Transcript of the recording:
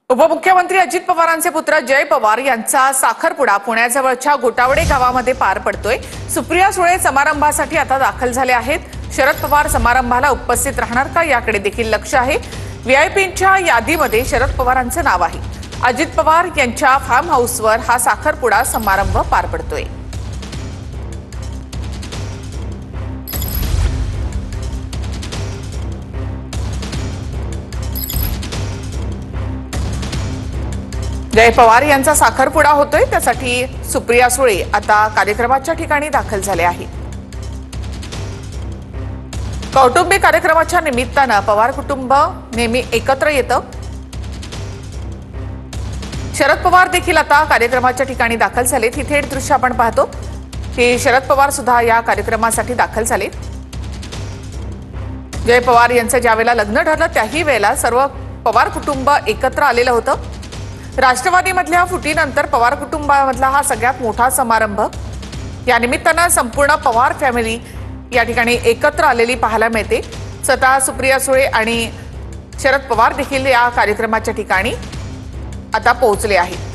उपमुख्यमंत्री अजित पवारांचे पुत्र जय पवार यांचा साखरपुडा पुण्याजवळच्या गोटावडे गावामध्ये पार पडतोय। सुप्रिया सुळे समारंभासाठी आता दाखल झाले आहेत। शरद पवार समारंभाला उपस्थित राहणार का याकडे देखील लक्ष आहे। व्हीआयपींच्या यादीमध्ये शरद पवारांचे नाव आहे। अजित पवार यांच्या फार्म हाऊसवर हा साखरपुडा समारंभ पार पडतोय। जय पवार यांचा साखरपुडा होतोय, त्यासाठी सुप्रिया सुळे आता कार्यक्रमाच्या ठिकाणी दाखल झाले आहेत। कौटुंबिक कार्यक्रमाच्या निमित्ताने पवार कुटुंब नेहमी एकत्र येतं। शरद पवार देखील आता कार्यक्रमाच्या ठिकाणी दाखल झालेत। ही थेट दृश्य आपण पाहतो की शरद पवार सुद्धा या कार्यक्रमासाठी दाखल झालेत। जय पवार यांचं ज्यावेळेला लग्न ठरलं त्याही वेळेला सर्व पवार कुटुंब एकत्र आलेलं होतं। राष्ट्रवादीमधल्या फुटीनंतर पवार कुटुंबामधला हा सगळ्यात मोठा समारंभ। या निमित्ताने संपूर्ण पवार फॅमिली या ठिकाणी एकत्र आलेली पाहायला मिळते। स्वतः सुप्रिया सुळे आणि शरद पवार देखील या कार्यक्रमाच्या ठिकाणी आता पोहोचले आहेत।